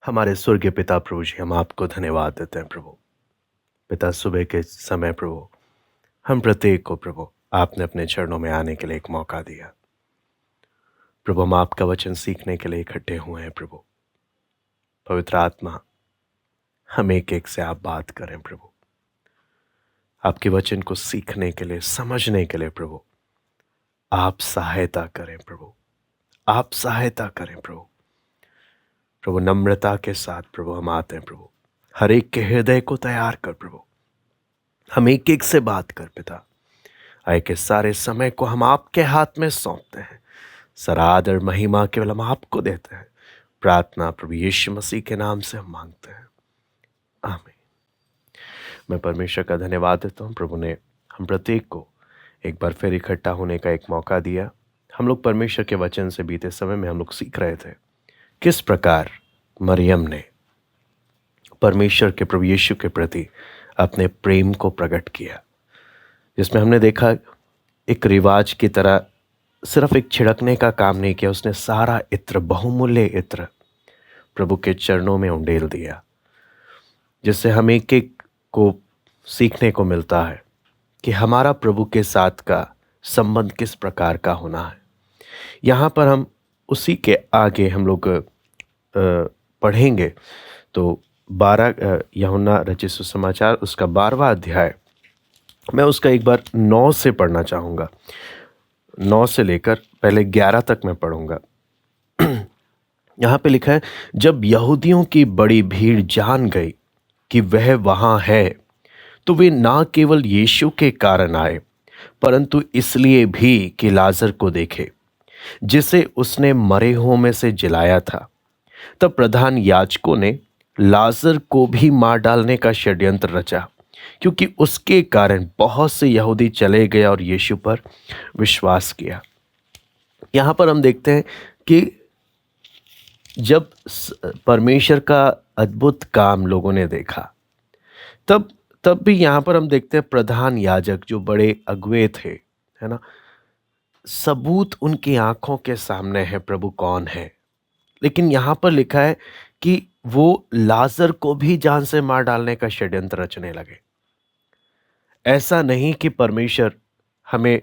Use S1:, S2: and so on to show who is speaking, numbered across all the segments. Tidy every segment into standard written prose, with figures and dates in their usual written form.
S1: हमारे स्वर्गीय पिता प्रभु जी, हम आपको धन्यवाद देते हैं प्रभु। पिता, सुबह के समय प्रभु हम प्रत्येक को प्रभु आपने अपने चरणों में आने के लिए एक मौका दिया। प्रभु, हम आपका वचन सीखने के लिए इकट्ठे हुए हैं प्रभु। पवित्र आत्मा, हम एक एक से आप बात करें प्रभु। आपके वचन को सीखने के लिए, समझने के लिए प्रभु आप सहायता करें प्रभु। आप सहायता करें प्रभु। प्रभु, नम्रता के साथ प्रभु हम आते हैं प्रभु। हर एक के हृदय को तैयार कर प्रभु। हम एक एक से बात कर पिता। आए के सारे समय को हम आपके हाथ में सौंपते हैं। सारा आदर महिमा केवल हम आपको देते हैं। प्रार्थना प्रभु यीशु मसीह के नाम से हम मांगते हैं, आमीन। मैं परमेश्वर का धन्यवाद देता हूँ। प्रभु ने हम प्रत्येक को एक बार फिर इकट्ठा होने का एक मौका दिया। हम लोग परमेश्वर के वचन से बीते समय में हम लोग सीख रहे थे किस प्रकार मरियम ने परमेश्वर के प्रभु यीशु के प्रति अपने प्रेम को प्रकट किया, जिसमें हमने देखा एक रिवाज की तरह सिर्फ एक छिड़कने का काम नहीं किया। उसने सारा इत्र, बहुमूल्य इत्र प्रभु के चरणों में उंडेल दिया, जिससे हम एक एक को सीखने को मिलता है कि हमारा प्रभु के साथ का संबंध किस प्रकार का होना है। यहाँ पर हम उसी के आगे हम लोग पढ़ेंगे तो 12 यूहन्ना रचित सुसमाचार उसका 12वां अध्याय, मैं उसका एक बार 9 से पढ़ना चाहूँगा। 9 से लेकर पहले 11 तक मैं पढ़ूंगा। यहाँ पे लिखा है, जब यहूदियों की बड़ी भीड़ जान गई कि वह वहाँ है, तो वे ना केवल यीशु के कारण आए, परंतु इसलिए भी कि लाजर को देखे, जिसे उसने मरे हुओं में से जिलाया था। तब प्रधान याजकों ने लाजर को भी मार डालने का षड्यंत्र रचा, क्योंकि उसके कारण बहुत से यहूदी चले गए और यीशु पर विश्वास किया। यहाँ पर हम देखते हैं कि जब परमेश्वर का अद्भुत काम लोगों ने देखा, तब भी यहाँ पर हम देखते हैं प्रधान याजक जो बड़े अगुवे थे, है ना, सबूत उनकी आंखों के सामने है प्रभु कौन है। लेकिन यहाँ पर लिखा है कि वो लाजर को भी जान से मार डालने का षड्यंत्र रचने लगे। ऐसा नहीं कि परमेश्वर हमें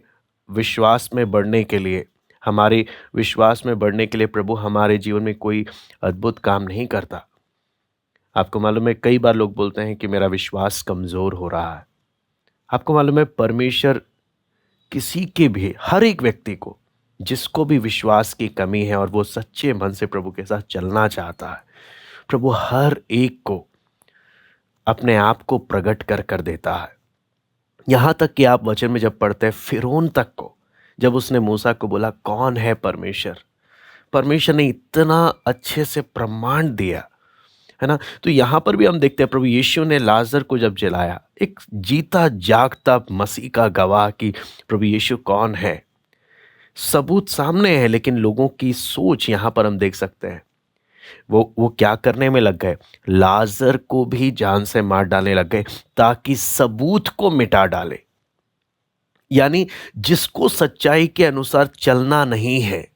S1: विश्वास में बढ़ने के लिए, हमारे विश्वास में बढ़ने के लिए प्रभु हमारे जीवन में कोई अद्भुत काम नहीं करता। आपको मालूम है, कई बार लोग बोलते हैं कि मेरा विश्वास कमज़ोर हो रहा है। आपको मालूम है, परमेश्वर किसी के भी, हर एक व्यक्ति को, जिसको भी विश्वास की कमी है और वो सच्चे मन से प्रभु के साथ चलना चाहता है, प्रभु हर एक को अपने आप को प्रकट कर कर देता है। यहाँ तक कि आप वचन में जब पढ़ते हैं, फिरौन तक को, जब उसने मूसा को बोला कौन है परमेश्वर, परमेश्वर ने इतना अच्छे से प्रमाण दिया, है ना। तो यहाँ पर भी हम देखते हैं प्रभु यीशु ने लाजर को जब जलाया, एक जीता जागता मसीह का गवाह कि प्रभु यीशु कौन है, सबूत सामने है। लेकिन लोगों की सोच यहाँ पर हम देख सकते हैं, वो क्या करने में लग गए, लाजर को भी जान से मार डालने लग गए ताकि सबूत को मिटा डाले। यानी जिसको सच्चाई के अनुसार चलना नहीं है,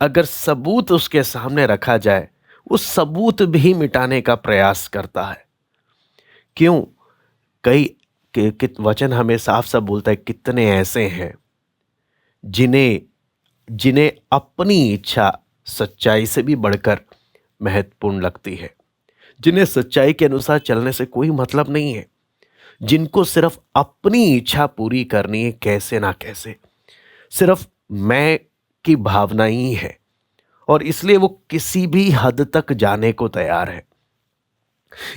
S1: अगर सबूत उसके सामने रखा जाए, वो सबूत भी मिटाने का प्रयास करता है। क्यों? वचन हमें साफ साफ बोलता है, कितने ऐसे हैं जिन्हें जिन्हें अपनी इच्छा सच्चाई से भी बढ़कर महत्वपूर्ण लगती है, जिन्हें सच्चाई के अनुसार चलने से कोई मतलब नहीं है, जिनको सिर्फ अपनी इच्छा पूरी करनी है, कैसे ना कैसे, सिर्फ मैं की भावना ही है, और इसलिए वो किसी भी हद तक जाने को तैयार है।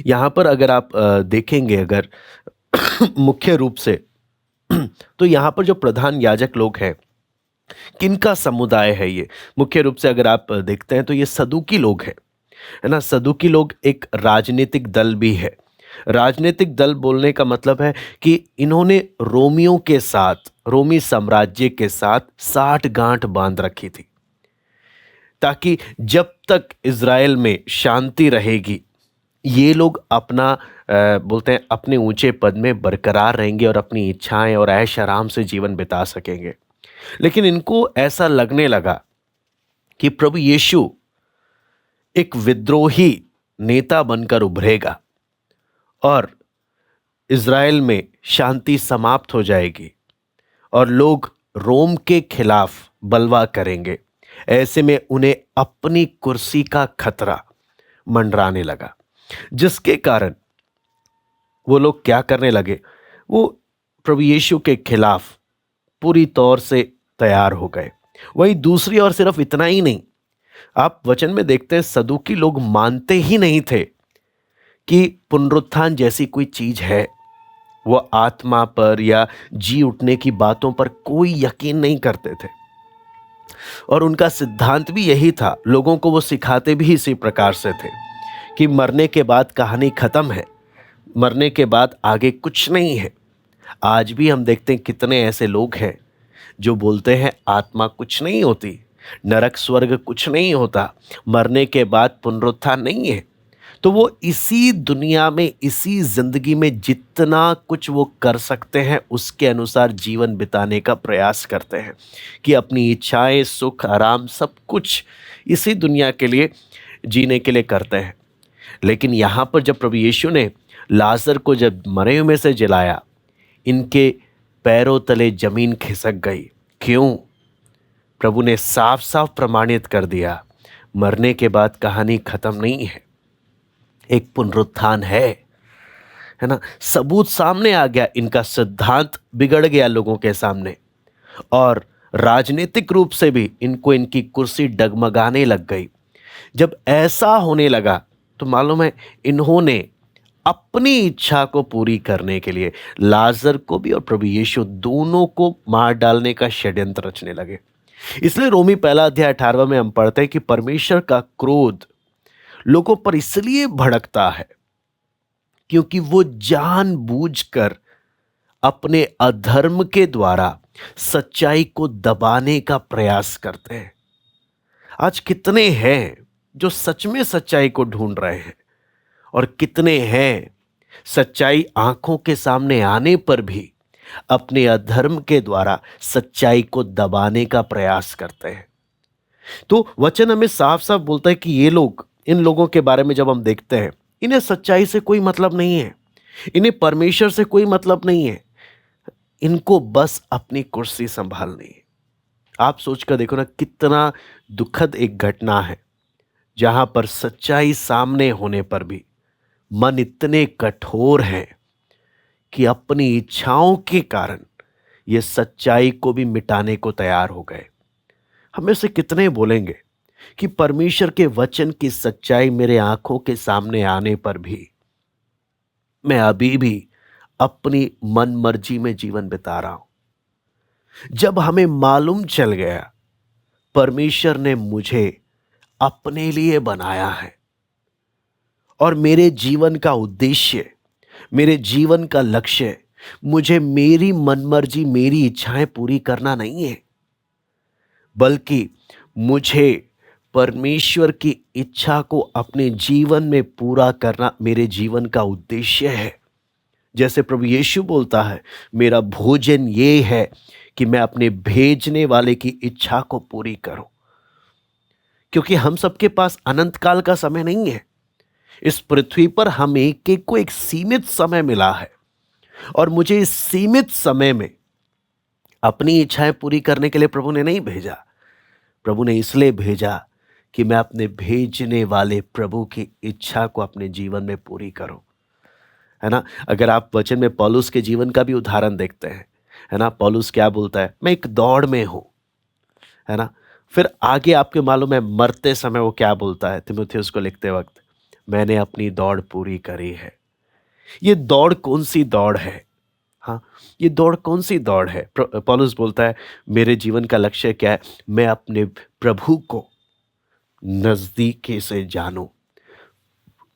S1: यहां पर अगर आप देखेंगे, अगर मुख्य रूप से तो यहां पर जो प्रधान याजक लोग हैं, किनका समुदाय है ये? मुख्य रूप से अगर आप देखते हैं तो ये सदूकी लोग हैं, है ना। सदूकी लोग एक राजनीतिक दल भी है। राजनीतिक दल बोलने का मतलब है कि इन्होंने रोमियों के साथ, रोमी साम्राज्य के साथ साठ गांठ बांध रखी थी, ताकि जब तक इज़राइल में शांति रहेगी, ये लोग अपना बोलते हैं अपने ऊंचे पद में बरकरार रहेंगे और अपनी इच्छाएं और ऐश आराम से जीवन बिता सकेंगे। लेकिन इनको ऐसा लगने लगा कि प्रभु यीशु एक विद्रोही नेता बनकर उभरेगा और इज़राइल में शांति समाप्त हो जाएगी और लोग रोम के खिलाफ बलवा करेंगे, ऐसे में उन्हें अपनी कुर्सी का खतरा मंडराने लगा, जिसके कारण वो लोग क्या करने लगे, वो प्रभु यीशु के खिलाफ पूरी तौर से तैयार हो गए। वहीं दूसरी ओर सिर्फ इतना ही नहीं, आप वचन में देखते हैं सदूकी लोग मानते ही नहीं थे कि पुनरुत्थान जैसी कोई चीज है। वो आत्मा पर या जी उठने की बातों पर कोई यकीन नहीं करते थे और उनका सिद्धांत भी यही था। लोगों को वो सिखाते भी इसी प्रकार से थे कि मरने के बाद कहानी खत्म है, मरने के बाद आगे कुछ नहीं है। आज भी हम देखते हैं कितने ऐसे लोग हैं जो बोलते हैं आत्मा कुछ नहीं होती, नरक स्वर्ग कुछ नहीं होता, मरने के बाद पुनरुत्थान नहीं है। तो वो इसी दुनिया में, इसी जिंदगी में जितना कुछ वो कर सकते हैं उसके अनुसार जीवन बिताने का प्रयास करते हैं कि अपनी इच्छाएं, सुख, आराम सब कुछ इसी दुनिया के लिए जीने के लिए करते हैं। लेकिन यहाँ पर जब प्रभु यीशु ने लाजर को जब मरे हुए में से जलाया, इनके पैरों तले जमीन खिसक गई। क्यों? प्रभु ने साफ साफ प्रमाणित कर दिया, मरने के बाद कहानी खत्म नहीं है, एक पुनरुत्थान है ना। सबूत सामने आ गया, इनका सिद्धांत बिगड़ गया लोगों के सामने और राजनीतिक रूप से भी इनको इनकी कुर्सी डगमगाने लग गई। जब ऐसा होने लगा तो मालूम है इन्होंने अपनी इच्छा को पूरी करने के लिए लाजर को भी और प्रभु यीशु दोनों को मार डालने का षड्यंत्र रचने लगे। इसलिए रोमी 1 अध्याय 18 में हम पढ़ते हैं कि परमेश्वर का क्रोध लोगों पर इसलिए भड़कता है क्योंकि वो जानबूझकर अपने अधर्म के द्वारा सच्चाई को दबाने का प्रयास करते हैं। आज कितने हैं जो सच में सच्चाई को ढूंढ रहे हैं और कितने हैं सच्चाई आंखों के सामने आने पर भी अपने अधर्म के द्वारा सच्चाई को दबाने का प्रयास करते हैं। तो वचन हमें साफ साफ बोलता है कि ये लोग, इन लोगों के बारे में जब हम देखते हैं, इन्हें सच्चाई से कोई मतलब नहीं है, इन्हें परमेश्वर से कोई मतलब नहीं है, इनको बस अपनी कुर्सी संभालनी है। आप सोचकर देखो ना, कितना दुखद एक घटना है जहां पर सच्चाई सामने होने पर भी मन इतने कठोर हैं कि अपनी इच्छाओं के कारण ये सच्चाई को भी मिटाने को तैयार हो गए। हमें से कितने बोलेंगे कि परमेश्वर के वचन की सच्चाई मेरे आंखों के सामने आने पर भी मैं अभी भी अपनी मन मर्जी में जीवन बिता रहा हूं। जब हमें मालूम चल गया परमेश्वर ने मुझे अपने लिए बनाया है और मेरे जीवन का उद्देश्य, मेरे जीवन का लक्ष्य मुझे मेरी मनमर्जी, मेरी इच्छाएं पूरी करना नहीं है, बल्कि मुझे परमेश्वर की इच्छा को अपने जीवन में पूरा करना मेरे जीवन का उद्देश्य है। जैसे प्रभु यीशु बोलता है, मेरा भोजन ये है कि मैं अपने भेजने वाले की इच्छा को पूरी करूं। क्योंकि हम सबके पास अनंत काल का समय नहीं है। इस पृथ्वी पर हम एक एक को एक सीमित समय मिला है और मुझे इस सीमित समय में अपनी इच्छाएं पूरी करने के लिए प्रभु ने नहीं भेजा। प्रभु ने इसलिए भेजा कि मैं अपने भेजने वाले प्रभु की इच्छा को अपने जीवन में पूरी करूं, है ना। अगर आप वचन में पौलुस के जीवन का भी उदाहरण देखते हैं, है ना, पौलुस क्या बोलता है, मैं एक दौड़ में हूं, है ना। फिर आगे आपके मालूम है मरते समय वो क्या बोलता है तीमुथियुस को लिखते वक्त, मैंने अपनी दौड़ पूरी करी है। ये दौड़ कौन सी दौड़ है? हाँ, ये दौड़ कौन सी दौड़ है? पौलुस बोलता है मेरे जीवन का लक्ष्य क्या है, मैं अपने प्रभु को नजदीकी से जानूं,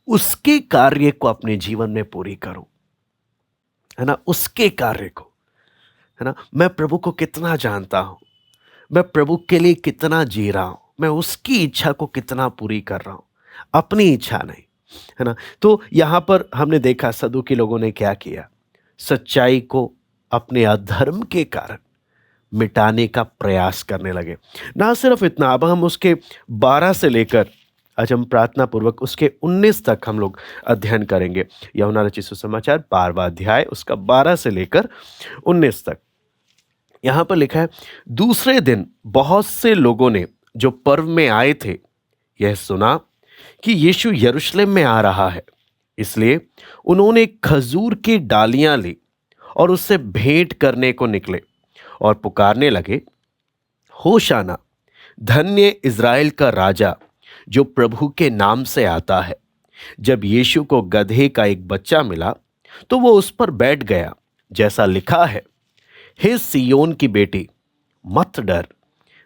S1: उसके कार्य को अपने जीवन में पूरी करूं, है ना, उसके कार्य को, है ना। मैं प्रभु को कितना जानता हूं, मैं प्रभु के लिए कितना जी रहा हूं, मैं उसकी इच्छा को कितना पूरी कर रहा हूं, अपनी इच्छा नहीं, है ना। तो यहां पर हमने देखा सदूकी लोगों ने क्या किया, सच्चाई को अपने अधर्म के कारण मिटाने का प्रयास करने लगे। ना सिर्फ इतना, अब हम उसके 12 से लेकर आज हम प्रार्थना पूर्वक उसके 19 तक हम लोग अध्ययन करेंगे। यूहन्ना रचित सुसमाचार 12वां अध्याय उसका 12 से लेकर 19 तक। यहाँ पर लिखा है, दूसरे दिन बहुत से लोगों ने जो पर्व में आए थे यह सुना कि यीशु यरूशलेम में आ रहा है, इसलिए उन्होंने खजूर की डालियां ली और उससे भेंट करने को निकले और पुकारने लगे, होशाना, धन्य इज़राइल का राजा जो प्रभु के नाम से आता है। जब यीशु को गधे का एक बच्चा मिला तो वो उस पर बैठ गया, जैसा लिखा है, हे सिय्योन की बेटी, मत डर,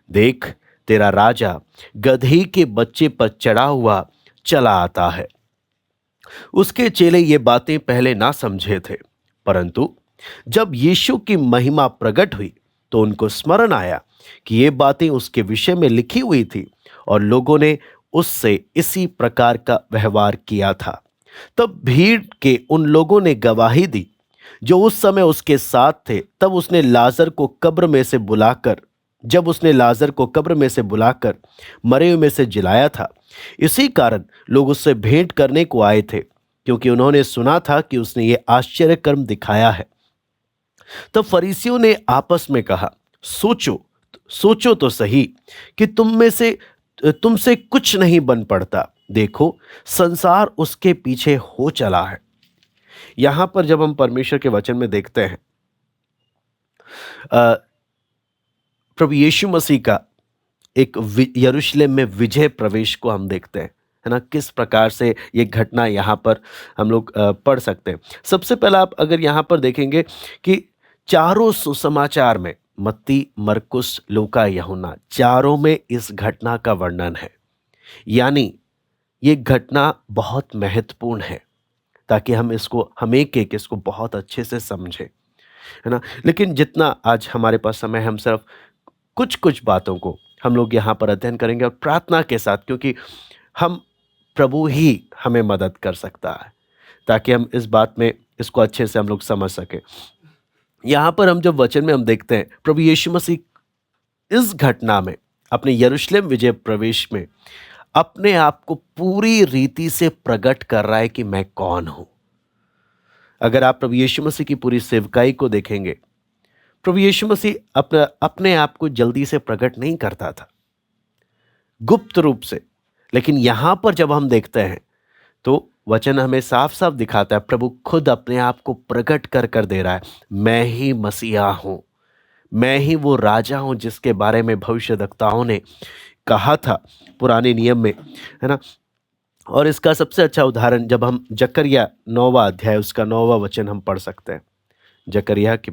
S1: देख तेरा राजा गधे के बच्चे पर चढ़ा हुआ चला आता है। उसके चेले ये बातें पहले ना समझे थे, परंतु जब यीशु की महिमा प्रकट हुई तो उनको स्मरण आया कि ये बातें उसके विषय में लिखी हुई थी और लोगों ने उससे इसी प्रकार का व्यवहार किया था। तब भीड़ के उन लोगों ने गवाही दी जो उस समय उसके साथ थे। तब उसने लाजर को कब्र में से बुलाकर मरे हुए में से जिलाया था। इसी कारण लोग उससे भेंट करने को आए थे, क्योंकि उन्होंने सुना था कि उसने ये आश्चर्य कर्म दिखाया है। तब फरीसियों ने आपस में कहा, सोचो तो सही कि तुमसे कुछ नहीं बन पड़ता। देखो, संसार उसके पीछे हो चला है। यहां पर जब हम परमेश्वर के वचन में देखते हैं प्रभु यीशु मसीह का एक यरूशलेम में विजय प्रवेश को हम देखते हैं, है ना। किस प्रकार से ये घटना यहाँ पर हम लोग पढ़ सकते हैं। सबसे पहला आप अगर यहाँ पर देखेंगे कि चारों सुसमाचार में, मत्ती, मरकुस, लूका, यूहन्ना, चारों में इस घटना का वर्णन है। यानी ये घटना बहुत महत्वपूर्ण है ताकि हम एक इसको बहुत अच्छे से समझें, है ना। लेकिन जितना आज हमारे पास समय है, हम सिर्फ कुछ बातों को हम लोग यहाँ पर अध्ययन करेंगे और प्रार्थना के साथ, क्योंकि प्रभु ही हमें मदद कर सकता है ताकि हम इस बात में इसको अच्छे से हम लोग समझ सकें। यहाँ पर हम जब वचन में हम देखते हैं प्रभु यीशु मसीह इस घटना में, अपने यरूशलेम विजय प्रवेश में, अपने आप को पूरी रीति से प्रकट कर रहा है कि मैं कौन हूं। अगर आप प्रभु यीशु मसीह की पूरी सेवकाई को देखेंगे, प्रभु यीशु मसीह अपने आप को जल्दी से प्रकट नहीं करता था, गुप्त रूप से। लेकिन यहां पर जब हम देखते हैं तो वचन हमें साफ साफ दिखाता है, प्रभु खुद अपने आप को प्रकट कर दे रहा है। मैं ही मसीहा हूं, मैं ही वो राजा हूं जिसके बारे में भविष्यद्वक्ताओं ने कहा था पुराने नियम में, है ना। और इसका सबसे अच्छा उदाहरण जब हम जकरिया 9वां अध्याय उसका 9वां वचन हम पढ़ सकते हैं। जकरिया की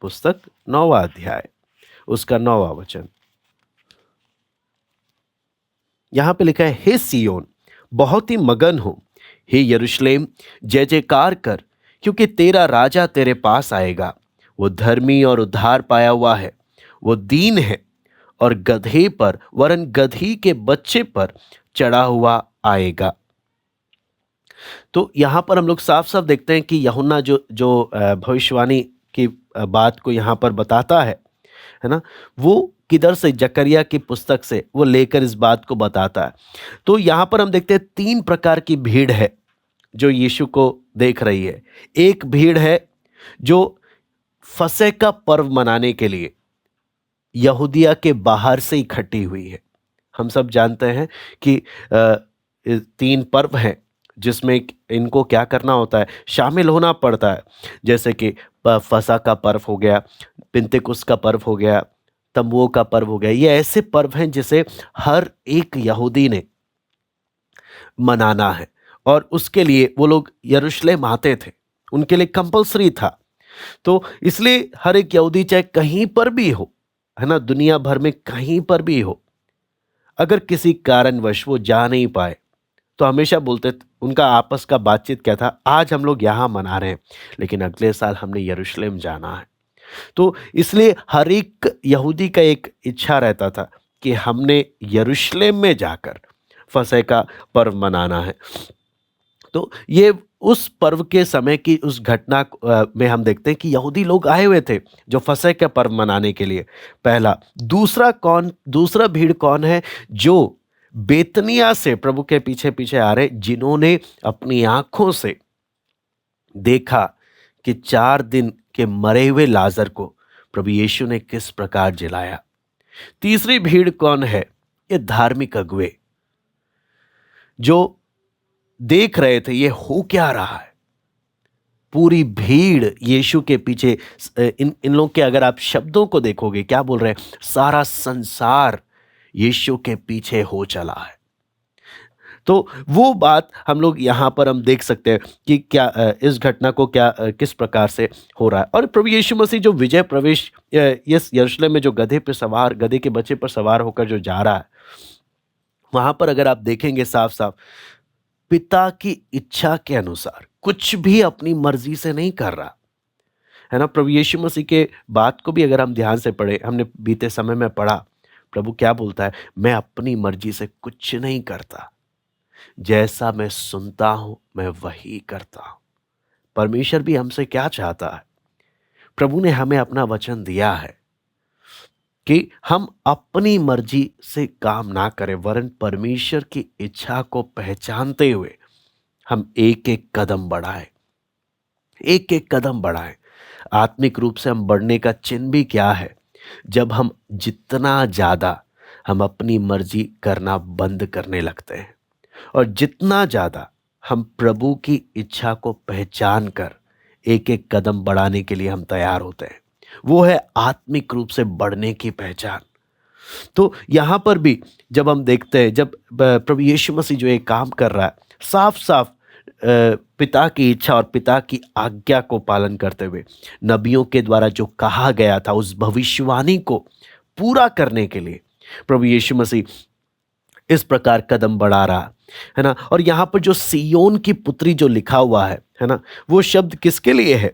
S1: पुस्तक 9वां अध्याय उसका 9वां वचन, यहां पे लिखा है, हे सिय्योन, बहुत ही मगन हो, हे यरूशलेम, जय जयकार कर, क्योंकि तेरा राजा तेरे पास आएगा। वो धर्मी और उद्धार पाया हुआ है, वो दीन है और गधे पर, वरन गधी के बच्चे पर चढ़ा हुआ आएगा। तो यहां पर हम लोग साफ साफ देखते हैं कि यूहन्ना जो भविष्यवाणी की बात को यहां पर बताता है ना, वो किधर से, जकरिया की पुस्तक से वो लेकर इस बात को बताता है। तो यहां पर हम देखते हैं 3 प्रकार की भीड़ है जो यीशु को देख रही है। एक भीड़ है जो फसह का पर्व मनाने के लिए यहूदिया के बाहर से इकट्ठी हुई है। हम सब जानते हैं कि 3 पर्व हैं जिसमें इनको क्या करना होता है, शामिल होना पड़ता है। जैसे कि फसह का पर्व हो गया, पिंतेकुस्त का पर्व हो गया, तंबुओं का पर्व हो गया। ये ऐसे पर्व हैं जिसे हर एक यहूदी ने मनाना है और उसके लिए वो लोग यरूशलेम आते थे, उनके लिए कंपलसरी था। तो इसलिए हर एक यहूदी चाहे कहीं पर भी हो, है ना, दुनिया भर में कहीं पर भी हो, अगर किसी कारणवश वो जा नहीं पाए तो हमेशा बोलते, उनका आपस का बातचीत क्या था, आज हम लोग यहाँ मना रहे हैं लेकिन अगले साल हमने यरूशलेम जाना है। तो इसलिए हर एक यहूदी का एक इच्छा रहता था कि हमने यरूशलेम में जाकर फसह का पर्व मनाना है। तो ये उस पर्व के समय की उस घटना में हम देखते हैं कि यहूदी लोग आए हुए थे जो फसह का पर्व मनाने के लिए। पहला। दूसरा भीड़ कौन है, जो बेतनिया से प्रभु के पीछे पीछे आ रहे, जिन्होंने अपनी आंखों से देखा कि 4 दिन के मरे हुए लाजर को प्रभु यीशु ने किस प्रकार जिलाया। तीसरी भीड़ कौन है? ये धार्मिक अगुवे, जो देख रहे थे ये हो क्या रहा है। पूरी भीड़ यीशु के पीछे, इन लोग के अगर आप शब्दों को देखोगे क्या बोल रहे हैं, सारा संसार यीशु के पीछे हो चला है। तो वो बात हम लोग यहाँ पर हम देख सकते हैं कि क्या इस घटना को क्या किस प्रकार से हो रहा है। और प्रभु यीशु मसीह जो विजय प्रवेश इस यरूशलेम में जो गधे के बच्चे पर सवार होकर जो जा रहा है, वहां पर अगर आप देखेंगे साफ साफ पिता की इच्छा के अनुसार कुछ भी अपनी मर्जी से नहीं कर रहा है ना। प्रभु यीशु मसीह के बात को भी अगर हम ध्यान से पढ़े, हमने बीते समय में पढ़ा, प्रभु क्या बोलता है, मैं अपनी मर्जी से कुछ नहीं करता, जैसा मैं सुनता हूं मैं वही करता हूं। परमेश्वर भी हमसे क्या चाहता है? प्रभु ने हमें अपना वचन दिया है कि हम अपनी मर्जी से काम ना करें, वरन परमेश्वर की इच्छा को पहचानते हुए हम एक एक कदम बढ़ाएं, एक एक कदम बढ़ाएं। आत्मिक रूप से हम बढ़ने का चिन्ह भी क्या है? जब हम जितना ज्यादा हम अपनी मर्जी करना बंद करने लगते हैं और जितना ज्यादा हम प्रभु की इच्छा को पहचान कर एक एक कदम बढ़ाने के लिए हम तैयार होते हैं, वो है आत्मिक रूप से बढ़ने की पहचान। तो यहां पर भी जब हम देखते हैं, जब प्रभु यीशु मसीह जो एक काम कर रहा है, साफ साफ पिता की इच्छा और पिता की आज्ञा को पालन करते हुए नबियों के द्वारा जो कहा गया था उस भविष्यवाणी को पूरा करने के लिए प्रभु यीशु मसीह इस प्रकार कदम बढ़ा रहा है ना। और यहां पर जो सियोन की पुत्री जो लिखा हुआ है ना, वो शब्द किसके लिए है?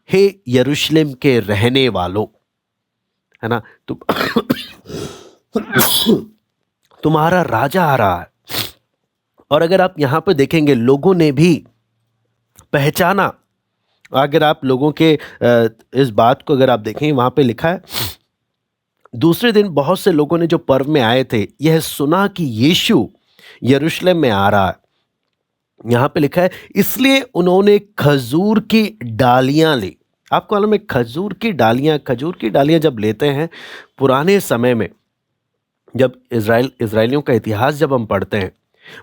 S1: हे यरूशलेम के रहने वालों, है ना, तुम्हारा राजा आ रहा है। और अगर आप यहां पर देखेंगे, लोगों ने भी पहचाना। अगर आप लोगों के इस बात को अगर आप देखें, वहां पे लिखा है, दूसरे दिन बहुत से लोगों ने जो पर्व में आए थे यह सुना कि यीशु यरूशलेम में आ रहा है। यहां पे लिखा है, इसलिए उन्होंने खजूर की डालियां ली। आपको मालूम है खजूर की डालियां जब लेते हैं पुराने समय में, जब इजराइलियों का इतिहास जब हम पढ़ते हैं,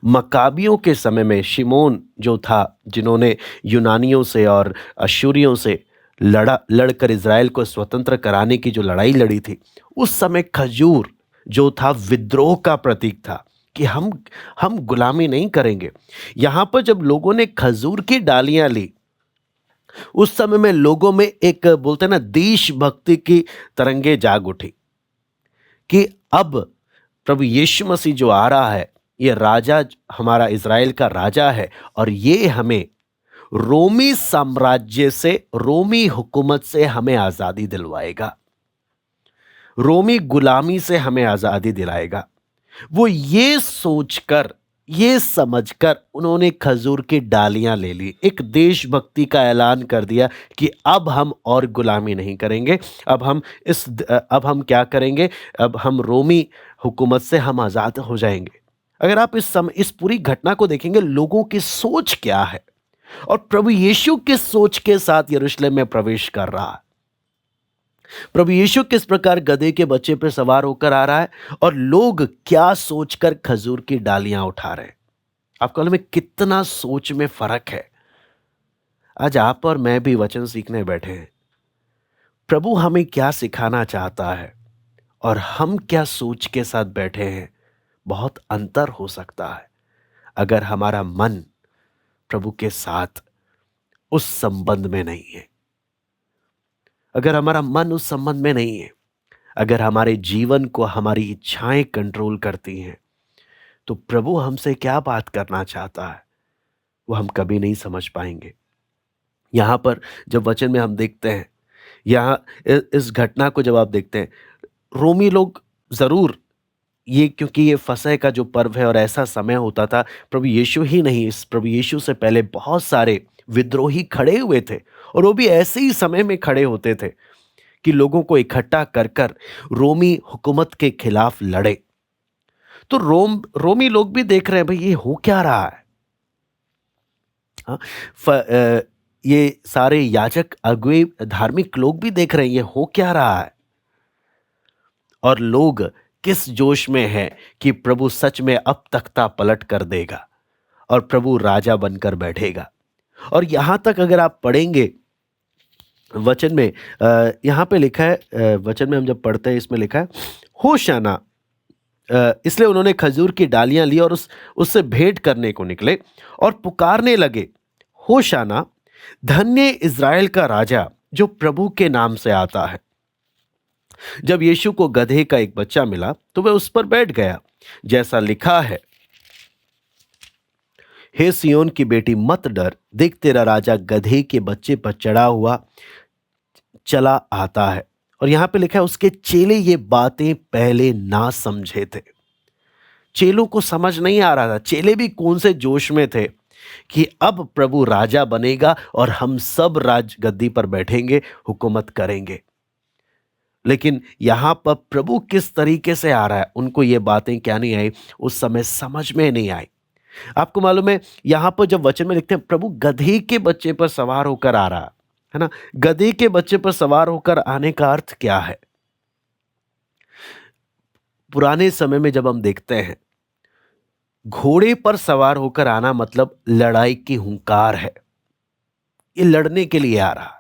S1: मकाबियों के समय में शिमोन जो था, जिन्होंने यूनानियों से और अश्शूरियों से लड़कर इजराइल को स्वतंत्र कराने की जो लड़ाई लड़ी थी, उस समय खजूर जो था विद्रोह का प्रतीक था कि हम गुलामी नहीं करेंगे। यहां पर जब लोगों ने खजूर की डालियां ली, उस समय में लोगों में एक बोलते हैं ना, देशभक्ति की तरंगे जाग उठी कि अब प्रभु यीशु मसीह जो आ रहा है, ये राजा हमारा इजराइल का राजा है और ये हमें रोमी साम्राज्य से, रोमी हुकूमत से हमें आजादी दिलवाएगा, रोमी गुलामी से हमें आजादी दिलाएगा। वो ये सोचकर, ये समझकर उन्होंने खजूर की डालियां ले ली, एक देशभक्ति का ऐलान कर दिया कि अब हम और गुलामी नहीं करेंगे, अब हम क्या करेंगे, अब हम रोमी हुकूमत से हम आजाद हो जाएंगे। अगर आप इस पूरी घटना को देखेंगे, लोगों की सोच क्या है और प्रभु यीशु किस सोच के साथ यरूशलेम में प्रवेश कर रहा है। प्रभु यीशु किस प्रकार गधे के बच्चे पर सवार होकर आ रहा है और लोग क्या सोचकर खजूर की डालियां उठा रहे हैं। आपको मालूम है कितना सोच में फर्क है। आज आप और मैं भी वचन सीखने बैठे हैं। प्रभु हमें क्या सिखाना चाहता है और हम क्या सोच के साथ बैठे हैं, बहुत अंतर हो सकता है अगर हमारा मन प्रभु के साथ उस संबंध में नहीं है। अगर हमारा मन उस संबंध में नहीं है, अगर हमारे जीवन को हमारी इच्छाएं कंट्रोल करती हैं, तो प्रभु हमसे क्या बात करना चाहता है वो हम कभी नहीं समझ पाएंगे। यहां पर जब वचन में हम देखते हैं, यहां इस घटना को जब आप देखते हैं, रोमी लोग जरूर ये, क्योंकि ये फसह का जो पर्व है और ऐसा समय होता था, प्रभु यीशु ही नहीं, इस प्रभु यीशु से पहले बहुत सारे विद्रोही खड़े हुए थे और वो भी ऐसे ही समय में खड़े होते थे कि लोगों को इकट्ठा कर कर रोमी हुकूमत के खिलाफ लड़े। तो रोमी लोग भी देख रहे हैं, भाई ये हो क्या रहा है। हाँ, ये सारे याजक अगुए धार्मिक लोग भी देख रहे हैं ये हो क्या रहा है। और लोग किस जोश में हैं कि प्रभु सच में अब तख्ता पलट कर देगा और प्रभु राजा बनकर बैठेगा। और यहां तक अगर आप पढ़ेंगे वचन में, यहाँ पे लिखा है, वचन में हम जब पढ़ते हैं इसमें लिखा है होशाना। इसलिए उन्होंने खजूर की डालियां ली और उससे भेंट करने को निकले और पुकारने लगे, होशाना, धन्य इज़राइल का राजा जो प्रभु के नाम से आता है। जब यीशु को गधे का एक बच्चा मिला तो वह उस पर बैठ गया, जैसा लिखा है, हे सियोन की बेटी मत डर, देख तेरा राजा गधे के बच्चे पर चढ़ा हुआ चला आता है। और यहां पे लिखा है उसके चेले ये बातें पहले ना समझे थे। चेलों को समझ नहीं आ रहा था, चेले भी कौन से जोश में थे कि अब प्रभु राजा बनेगा और हम सब राज गद्दी पर बैठेंगे, हुकूमत करेंगे। लेकिन यहां पर प्रभु किस तरीके से आ रहा है, उनको ये बातें क्या नहीं आई, उस समय समझ में नहीं आई। आपको मालूम है यहां पर जब वचन में लिखते हैं प्रभु गधे के बच्चे पर सवार होकर आ रहा है ना, गधे के बच्चे पर सवार होकर आने का अर्थ क्या है। पुराने समय में जब हम देखते हैं घोड़े पर सवार होकर आना मतलब लड़ाई की हुंकार है, ये लड़ने के लिए आ रहा है।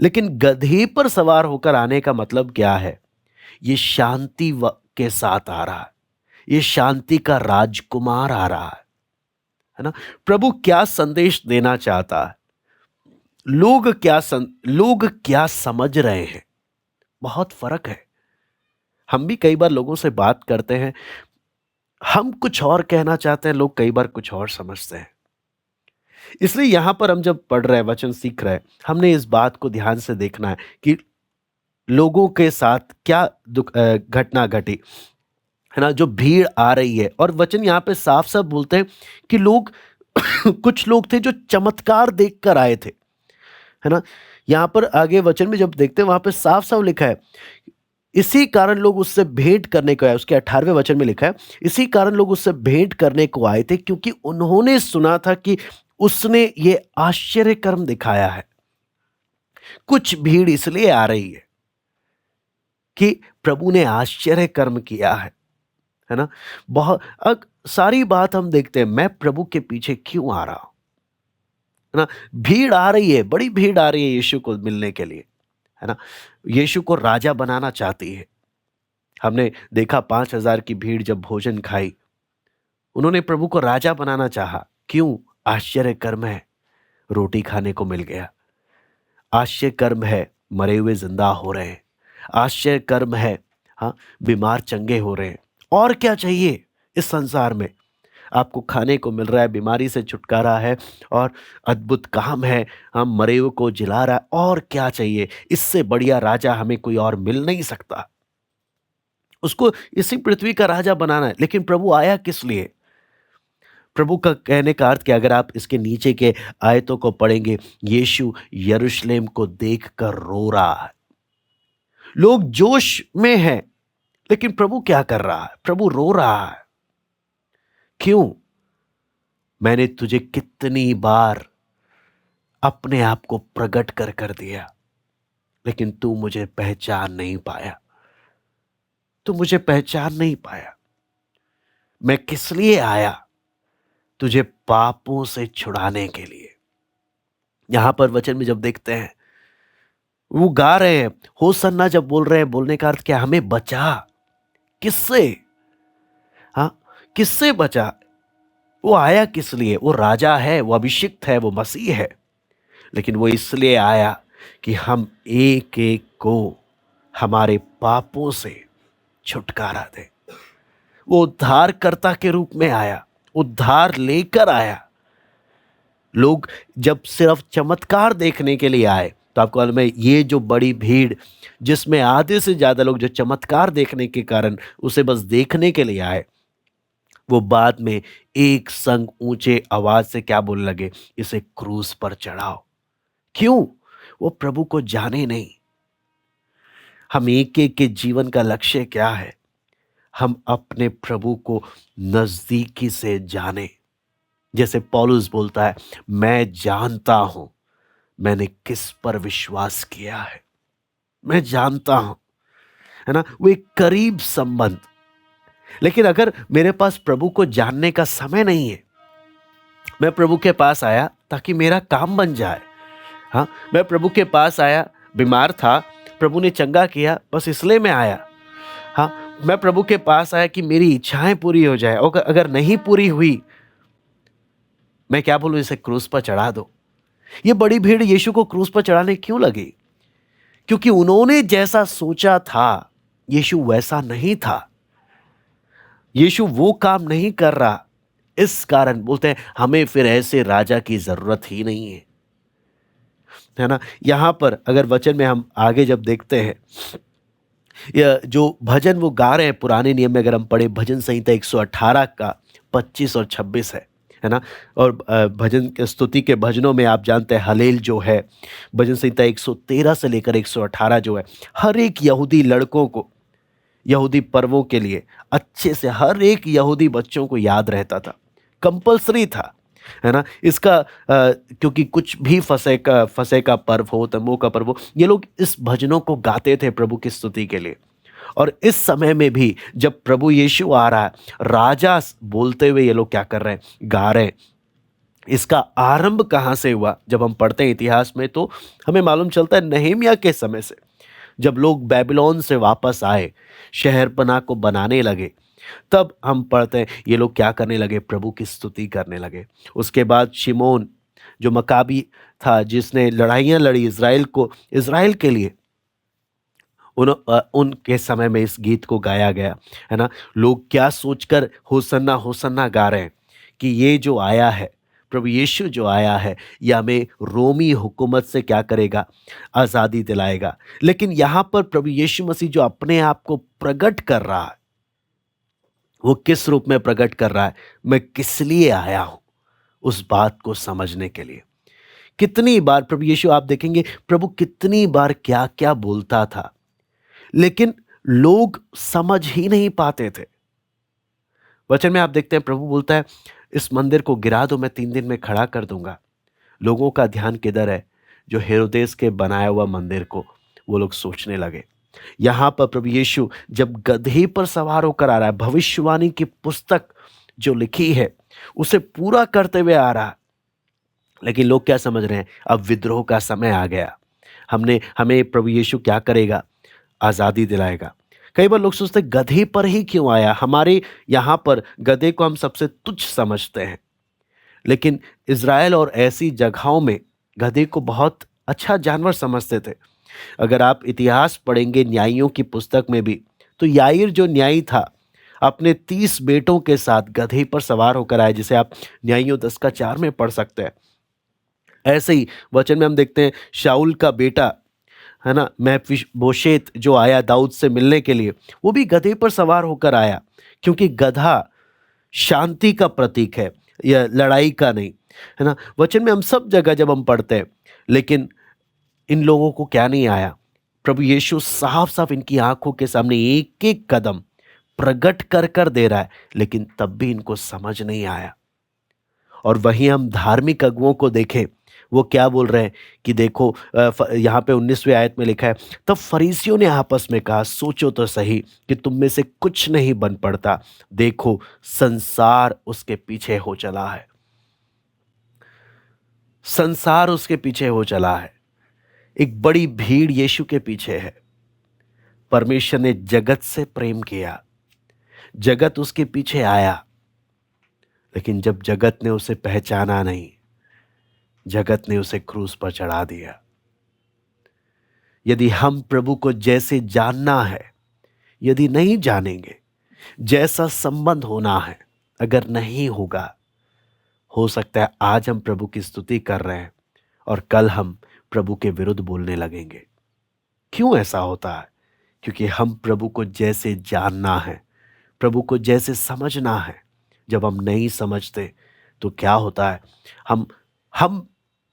S1: लेकिन गधे पर सवार होकर आने का मतलब क्या है, ये शांति के साथ आ रहा है, ये शांति का राजकुमार आ रहा है ना। प्रभु क्या संदेश देना चाहता है, लोग क्या समझ रहे हैं, बहुत फर्क है। हम भी कई बार लोगों से बात करते हैं, हम कुछ और कहना चाहते हैं, लोग कई बार कुछ और समझते हैं। इसलिए यहां पर हम जब पढ़ रहे हैं, वचन सीख रहे हैं, हमने इस बात को ध्यान से देखना है कि लोगों के साथ क्या घटना घटी है ना, जो भीड़ आ रही है। और वचन यहां पे साफ साफ बोलते हैं कि लोग कुछ लोग थे जो चमत्कार देखकर आए थे, है ना। यहां पर आगे वचन में जब देखते हैं वहां पे साफ साफ लिखा है, इसी कारण लोग उससे भेंट करने को आए। उसके 18वें वचन में लिखा है, इसी कारण लोग उससे भेंट करने को आए थे क्योंकि उन्होंने सुना था कि उसने ये आश्चर्य कर्म दिखाया है। कुछ भीड़ इसलिए आ रही है कि प्रभु ने आश्चर्य कर्म किया है ना। बहुत सारी बात हम देखते हैं, मैं प्रभु के पीछे क्यों आ रहा हूं, है ना। भीड़ आ रही है, बड़ी भीड़ आ रही है यीशु को मिलने के लिए, है ना। यीशु को राजा बनाना चाहती है। हमने देखा 5,000 की भीड़ जब भोजन खाई, उन्होंने प्रभु को राजा बनाना चाहा। क्यों? आश्चर्य कर्म है, रोटी खाने को मिल गया। आश्चर्य कर्म है, मरे हुए जिंदा हो रहे हैं। आश्चर्य कर्म है, हाँ, बीमार चंगे हो रहे हैं। और क्या चाहिए इस संसार में? आपको खाने को मिल रहा है, बीमारी से छुटकारा है और अद्भुत काम है, हम मरे हुए को जिला रहा है। और क्या चाहिए? इससे बढ़िया राजा हमें कोई और मिल नहीं सकता। उसको इसी पृथ्वी का राजा बनाना है। लेकिन प्रभु आया किस लिए? प्रभु का कहने का अर्थ कि अगर आप इसके नीचे के आयतों को पढ़ेंगे, यीशु यरूशलेम को देखकर रो रहा है। लोग जोश में हैं, लेकिन प्रभु क्या कर रहा है? प्रभु रो रहा है। क्यों? मैंने तुझे कितनी बार अपने आप को प्रकट कर कर दिया, लेकिन तू मुझे पहचान नहीं पाया। तू मुझे पहचान नहीं पाया। मैं किस लिए आया? तुझे पापों से छुड़ाने के लिए। यहां पर वचन में जब देखते हैं वो गा रहे हैं, होसन्ना जब बोल रहे हैं, बोलने का अर्थ क्या? हमें बचा। किससे? हाँ, किससे बचा? वो आया किस लिए? वो राजा है, वो अभिषिक्त है, वो मसीह है। लेकिन वो इसलिए आया कि हम एक एक को हमारे पापों से छुटकारा दे। वो उद्धारकर्ता के रूप में आया, उद्धार लेकर आया। लोग जब सिर्फ चमत्कार देखने के लिए आए, तो आपको मालूम है ये जो बड़ी भीड़, जिसमें आधे से ज्यादा लोग जो चमत्कार देखने के कारण उसे बस देखने के लिए आए, वो बाद में एक संग ऊंचे आवाज से क्या बोलने लगे? इसे क्रूस पर चढ़ाओ। क्यों? वो प्रभु को जाने नहीं। हम एक एक के जीवन का लक्ष्य क्या है? हम अपने प्रभु को नजदीकी से जाने। जैसे पौलुस बोलता है, मैं जानता हूं मैंने किस पर विश्वास किया है। मैं जानता हूं, है ना, वो एक करीब संबंध। लेकिन अगर मेरे पास प्रभु को जानने का समय नहीं है, मैं प्रभु के पास आया ताकि मेरा काम बन जाए। हाँ, मैं प्रभु के पास आया, बीमार था, प्रभु ने चंगा किया, बस इसलिए मैं आया। हाँ, मैं प्रभु के पास आया कि मेरी इच्छाएं पूरी हो जाए, और अगर नहीं पूरी हुई, मैं क्या बोलूं, इसे क्रूस पर चढ़ा दो। ये बड़ी भीड़ यीशु को क्रूस पर चढ़ाने क्यों लगी? क्योंकि उन्होंने जैसा सोचा था यीशु वैसा नहीं था। यीशु वो काम नहीं कर रहा। इस कारण बोलते हैं हमें फिर ऐसे राजा की जरूरत ही नहीं है ना। यहां पर अगर वचन में हम आगे जब देखते हैं, यह जो भजन वो गा रहे हैं पुराने नियम में, अगर हम पढ़े भजन संहिता 118 का 25 और 26 है ना। और भजन स्तुति के भजनों में आप जानते हैं हलेल जो है, भजन संहिता 113 से लेकर 118 जो है, हर एक यहूदी लड़कों को यहूदी पर्वों के लिए अच्छे से हर एक यहूदी बच्चों को याद रहता था, कंपलसरी था, है ना। इसका क्योंकि कुछ भी फसह का पर्व हो, तम्बू का पर्व हो, ये लोग इस भजनों को गाते थे प्रभु की स्तुति के लिए। और इस समय में भी जब प्रभु यीशु आ रहा है, राजा बोलते हुए ये लोग क्या कर रहे हैं, गा रहे हैं। इसका आरंभ कहां से हुआ? जब हम पढ़ते हैं इतिहास में तो हमें मालूम चलता है नहम्याह के समय से, जब लोग बेबीलोन से वापस आए, शहरपनाह को बनाने लगे, तब हम पढ़ते हैं ये लोग क्या करने लगे, प्रभु की स्तुति करने लगे। उसके बाद शिमोन जो मकाबी था, जिसने लड़ाइयाँ लड़ी इज़राइल के लिए, उनके समय में इस गीत को गाया गया, है ना। लोग क्या सोचकर होसन्ना होसन्ना गा रहे हैं कि ये जो आया है, प्रभु यीशु जो आया है, यह हमें रोमी हुकूमत से क्या करेगा, आज़ादी दिलाएगा। लेकिन यहाँ पर प्रभु यीशु मसीह जो अपने आप को प्रकट कर रहा है, वो किस रूप में प्रकट कर रहा है? मैं किस लिए आया हूं, उस बात को समझने के लिए। कितनी बार प्रभु यीशु, आप देखेंगे प्रभु कितनी बार क्या क्या बोलता था, लेकिन लोग समझ ही नहीं पाते थे। वचन में आप देखते हैं प्रभु बोलता है, इस मंदिर को गिरा दो, मैं 3 दिन में खड़ा कर दूंगा। लोगों का ध्यान किधर है? जो हेरोदेस के बनाया हुआ मंदिर को वो लोग सोचने लगे। यहां पर प्रभु यीशु जब गधे पर सवार होकर आ रहा है, भविष्यवाणी की पुस्तक जो लिखी है उसे पूरा करते हुए आ रहा है। लेकिन लोग क्या समझ रहे हैं? अब विद्रोह का समय आ गया, हमें प्रभु यीशु क्या करेगा, आजादी दिलाएगा। कई बार लोग सोचते हैं गधे पर ही क्यों आया? हमारे यहां पर गधे को हम सबसे तुच्छ समझते हैं, लेकिन इज़राइल और ऐसी जगहों में गधे को बहुत अच्छा जानवर समझते थे। अगर आप इतिहास पढ़ेंगे न्यायियों की पुस्तक में भी, तो याईर जो न्यायी था अपने 30 बेटों के साथ गधे पर सवार होकर आया, जिसे आप न्यायियों 10 का 4 में पढ़ सकते हैं। ऐसे ही वचन में हम देखते हैं शाऊल का बेटा, है ना, मेफीबोशेत जो आया दाऊद से मिलने के लिए, वो भी गधे पर सवार होकर आया, क्योंकि गधा शांति का प्रतीक है, यह लड़ाई का नहीं, है ना। वचन में हम सब जगह जब हम पढ़ते हैं, लेकिन इन लोगों को क्या नहीं आया? प्रभु यीशु साफ साफ इनकी आंखों के सामने एक एक कदम प्रकट कर कर दे रहा है, लेकिन तब भी इनको समझ नहीं आया। और वहीं हम धार्मिक अगुओं को देखें, वो क्या बोल रहे हैं कि देखो, यहाँ पे 19वें आयत में लिखा है, तब फरीसियों ने आपस में कहा, सोचो तो सही कि तुम में से कुछ नहीं बन पड़ता, देखो संसार उसके पीछे हो चला है। संसार उसके पीछे हो चला है। एक बड़ी भीड़ यीशु के पीछे है। परमेश्वर ने जगत से प्रेम किया, जगत उसके पीछे आया, लेकिन जब जगत ने उसे पहचाना नहीं, जगत ने उसे क्रूस पर चढ़ा दिया। यदि हम प्रभु को जैसे जानना है, यदि नहीं जानेंगे, जैसा संबंध होना है, अगर नहीं होगा, हो सकता है आज हम प्रभु की स्तुति कर रहे हैं और कल हम प्रभु के विरुद्ध बोलने लगेंगे। क्यों ऐसा होता है? क्योंकि हम प्रभु को जैसे जानना है, प्रभु को जैसे समझना है, जब हम नहीं समझते तो क्या होता है, हम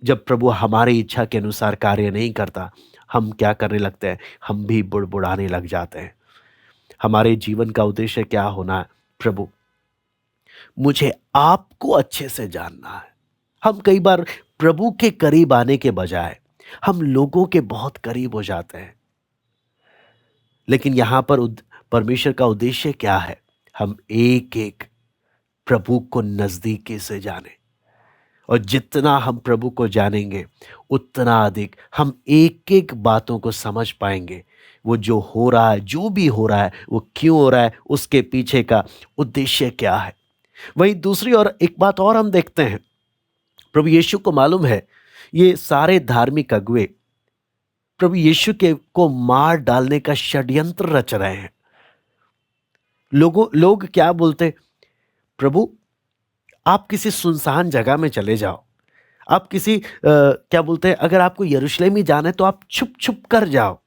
S1: जब प्रभु हमारी इच्छा के अनुसार कार्य नहीं करता, हम क्या करने लगते हैं? हम भी बुड़बुड़ाने लग जाते हैं। हमारे जीवन का उद्देश्य क्या होना है? प्रभु, मुझे आपको अच्छे से जानना है। हम कई बार प्रभु के करीब आने के बजाय हम लोगों के बहुत करीब हो जाते हैं। लेकिन यहां पर परमेश्वर का उद्देश्य क्या है? हम एक एक प्रभु को नजदीकी से जाने, और जितना हम प्रभु को जानेंगे उतना अधिक हम एक एक बातों को समझ पाएंगे। वो जो हो रहा है, जो भी हो रहा है, वो क्यों हो रहा है, उसके पीछे का उद्देश्य क्या है। वहीं दूसरी ओर एक बात और हम देखते हैं, प्रभु यीशु को मालूम है ये सारे धार्मिक अगुवे प्रभु यीशु के को मार डालने का षड्यंत्र रच रहे हैं। लोग क्या बोलते? प्रभु, आप किसी सुनसान जगह में चले जाओ, आप किसी क्या बोलते हैं, अगर आपको यरूशलेम ही जाना है तो आप छुप छुप कर जाओ।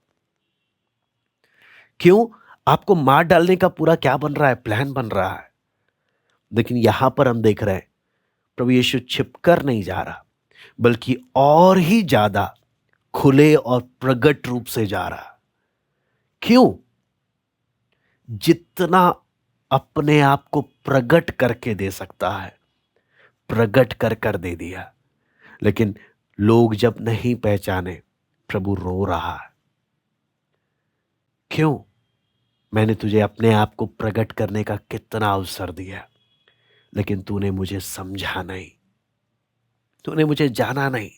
S1: क्यों? आपको मार डालने का पूरा क्या बन रहा है? प्लान बन रहा है। लेकिन यहां पर हम देख रहे हैं प्रभु यीशु छिपकर नहीं जा रहा, बल्कि और ही ज्यादा खुले और प्रगट रूप से जा रहा। क्यों? जितना अपने आप को प्रगट करके दे सकता है, प्रगट कर कर दे दिया। लेकिन लोग जब नहीं पहचाने, प्रभु रो रहा है। क्यों? मैंने तुझे अपने आप को प्रकट करने का कितना अवसर दिया, लेकिन तूने मुझे समझा नहीं, तूने मुझे जाना नहीं।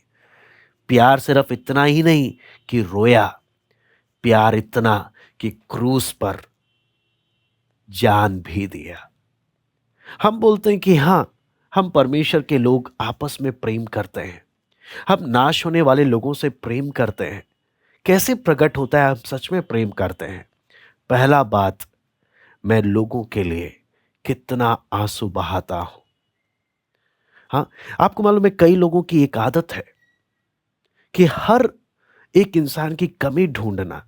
S1: प्यार सिर्फ इतना ही नहीं कि रोया, प्यार इतना कि क्रूस पर जान भी दिया। हम बोलते हैं कि हां, हम परमेश्वर के लोग आपस में प्रेम करते हैं, हम नाश होने वाले लोगों से प्रेम करते हैं। कैसे प्रकट होता है हम सच में प्रेम करते हैं? पहला बात, मैं लोगों के लिए कितना आंसू बहाता हूं। हाँ, आपको मालूम है कई लोगों की एक आदत है कि हर एक इंसान की कमी ढूंढना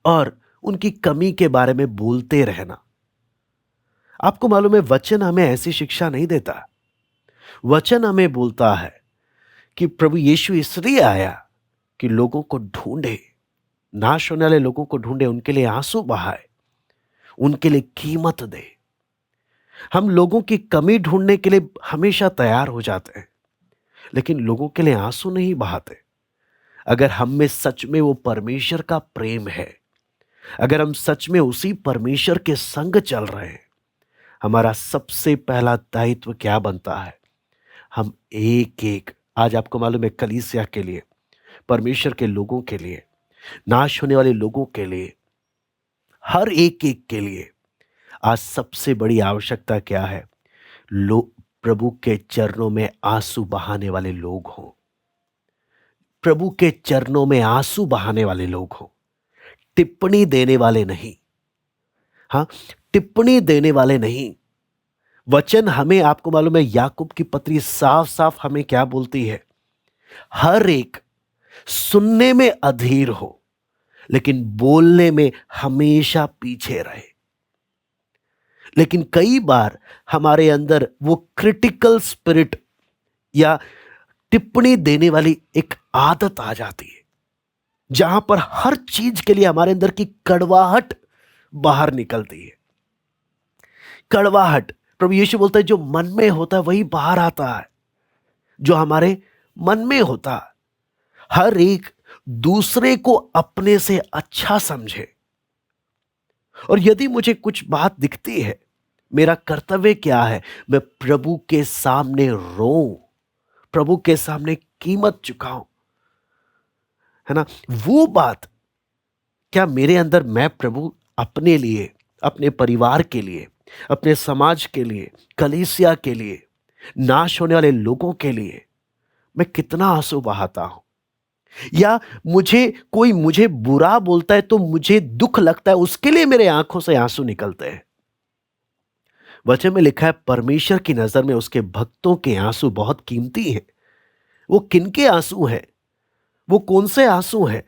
S1: और उनकी कमी के बारे में बोलते रहना। आपको मालूम है वचन हमें ऐसी शिक्षा नहीं देता। वचन हमें बोलता है कि प्रभु यीशु इसलिए आया कि लोगों को ढूंढे, नाश होने वाले लोगों को ढूंढे, उनके लिए आंसू बहाए, उनके लिए कीमत दे। हम लोगों की कमी ढूंढने के लिए हमेशा तैयार हो जाते हैं, लेकिन लोगों के लिए आंसू नहीं बहाते। अगर हम में सच में वो परमेश्वर का प्रेम है, अगर हम सच में उसी परमेश्वर के संग चल रहे हैं, हमारा सबसे पहला दायित्व क्या बनता है? हम एक एक, आज आपको मालूम है कलीसिया के लिए, परमेश्वर के लोगों के लिए, नाश होने वाले लोगों के लिए, हर एक एक के लिए आज सबसे बड़ी आवश्यकता क्या है? प्रभु के चरणों में आंसू बहाने वाले लोग हों। प्रभु के चरणों में आंसू बहाने वाले लोग हों, टिप्पणी देने वाले नहीं। हाँ, टिप्पणी देने वाले नहीं। वचन हमें, आपको मालूम है याकूब की पत्री साफ साफ हमें क्या बोलती है? हर एक सुनने में अधीर हो, लेकिन बोलने में हमेशा पीछे रहे। लेकिन कई बार हमारे अंदर वो क्रिटिकल स्पिरिट या टिप्पणी देने वाली एक आदत आ जाती है, जहां पर हर चीज के लिए हमारे अंदर की कड़वाहट बाहर निकलती है। कड़वाहट, प्रभु यीशु बोलता है जो मन में होता है वही बाहर आता है। जो हमारे मन में होता है, हर एक दूसरे को अपने से अच्छा समझे। और यदि मुझे कुछ बात दिखती है, मेरा कर्तव्य क्या है? मैं प्रभु के सामने रोऊं, प्रभु के सामने कीमत चुकाऊं, है ना? वो बात क्या मेरे अंदर, मैं प्रभु अपने लिए, अपने परिवार के लिए, अपने समाज के लिए, कलीसिया के लिए, नाश होने वाले लोगों के लिए मैं कितना आंसू बहाता हूं? या मुझे बुरा बोलता है तो मुझे दुख लगता है, उसके लिए मेरे आंखों से आंसू निकलते हैं। वचन में लिखा है परमेश्वर की नजर में उसके भक्तों के आंसू बहुत कीमती हैं। वो किनके आंसू हैं? वो कौन से आंसू हैं?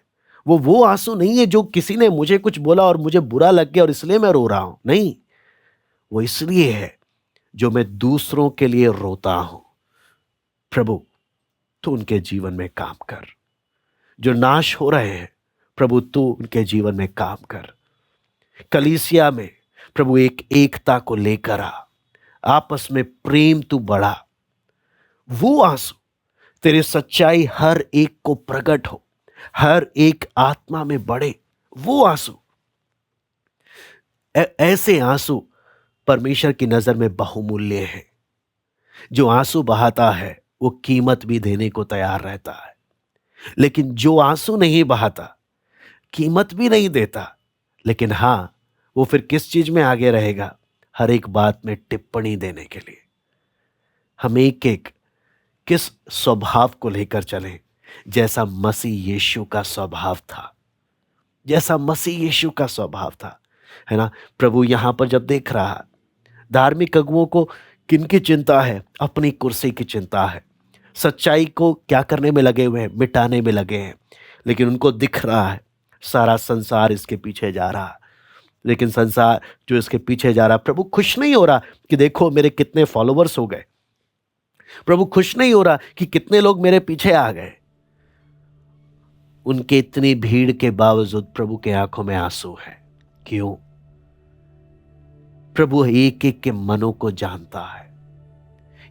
S1: वो आंसू नहीं है जो किसी ने मुझे कुछ बोला और मुझे बुरा लग गया और इसलिए मैं रो रहा हूं। नहीं, वो इसलिए है जो मैं दूसरों के लिए रोता हूं। प्रभु, तू उनके जीवन में काम कर। जो नाश हो रहे हैं, प्रभु तू उनके जीवन में काम कर। कलीसिया में प्रभु एक एकता को लेकर आ, आपस में प्रेम तू बढ़ा। वो आंसू तेरे सच्चाई हर एक को प्रकट हो, हर एक आत्मा में बढ़े। वो आंसू, ऐसे आंसू परमेश्वर की नजर में बहुमूल्य है। जो आंसू बहाता है वो कीमत भी देने को तैयार रहता है, लेकिन जो आंसू नहीं बहाता, कीमत भी नहीं देता, लेकिन हां, वो फिर किस चीज में आगे रहेगा? हर एक बात में टिप्पणी देने के लिए। हम एक एक किस स्वभाव को लेकर चलें? जैसा मसीह यीशु का स्वभाव था, जैसा मसीह यीशु का स्वभाव था, है ना। प्रभु यहां पर जब देख रहा है, धार्मिक अगुओं को किनकी चिंता है? अपनी कुर्सी की चिंता है। सच्चाई को क्या करने में लगे हुए हैं? मिटाने में लगे हैं। लेकिन उनको दिख रहा है सारा संसार इसके पीछे जा रहा है, लेकिन संसार जो इसके पीछे जा रहा, प्रभु खुश नहीं हो रहा कि देखो मेरे कितने फॉलोवर्स हो गए। प्रभु खुश नहीं हो रहा कि कितने लोग मेरे पीछे आ गए। उनके इतनी भीड़ के बावजूद प्रभु के आंखों में आंसू है। क्यों? प्रभु एक एक के मनों को जानता है।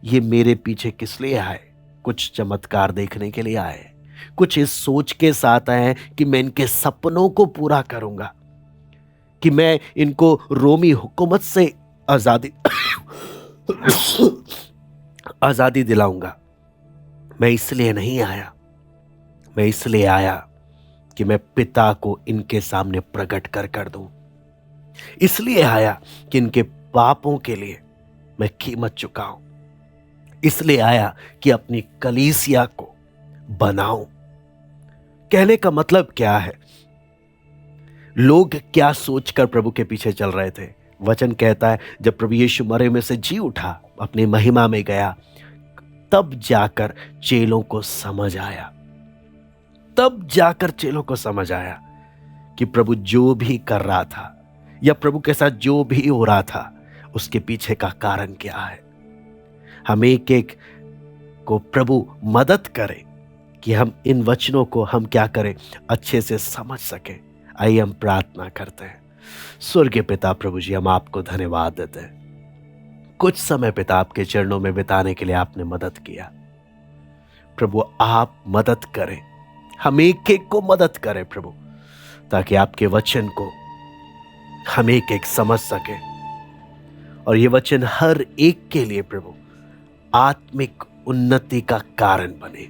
S1: ये मेरे पीछे किस लिए आए? कुछ चमत्कार देखने के लिए आए, कुछ इस सोच के साथ आए हैं कि मैं इनके सपनों को पूरा करूंगा, कि मैं इनको रोमी हुकूमत से आजादी आजादी दिलाऊंगा। मैं इसलिए नहीं आया, मैं इसलिए आया कि मैं पिता को इनके सामने प्रकट कर दूं। इसलिए आया कि इनके पापों के लिए मैं कीमत चुकाऊं। इसलिए आया कि अपनी कलीसिया को बनाऊं। कहने का मतलब क्या है? लोग क्या सोचकर प्रभु के पीछे चल रहे थे? वचन कहता है जब प्रभु यीशु मरे में से जी उठा, अपनी महिमा में गया, तब जाकर चेलों को समझ आया, तब जाकर चेलों को समझ आया कि प्रभु जो भी कर रहा था या प्रभु के साथ जो भी हो रहा था, उसके पीछे का कारण क्या है। हम एक एक को प्रभु मदद करे कि हम इन वचनों को हम क्या करें, अच्छे से समझ सके। आइए हम प्रार्थना करते हैं। स्वर्गीय पिता प्रभु जी, हम आपको धन्यवाद देते हैं। कुछ समय पिता आपके चरणों में बिताने के लिए आपने मदद किया। प्रभु आप मदद करें, हम एक एक को मदद करें प्रभु, ताकि आपके वचन को हम एक एक समझ सके और ये वचन हर एक के लिए प्रभु आत्मिक उन्नति का कारण बने।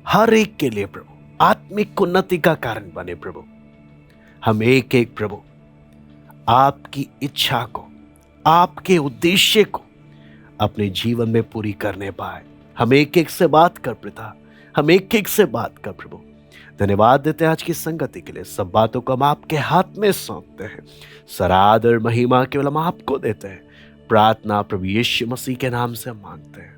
S1: हर एक के लिए प्रभु आत्मिक उन्नति का कारण बने। प्रभु हम एक एक प्रभु आपकी इच्छा को, आपके उद्देश्य को अपने जीवन में पूरी करने पाए। हम एक एक से बात कर पिता, हम एक एक से बात कर प्रभु। धन्यवाद देते हैं आज की संगति के लिए। सब बातों को हम आपके हाथ में सौंपते हैं। सराद और महिमा केवल हम आपको देते हैं। प्रार्थना प्रभु यीशु मसीह के नाम से हम मांगते हैं,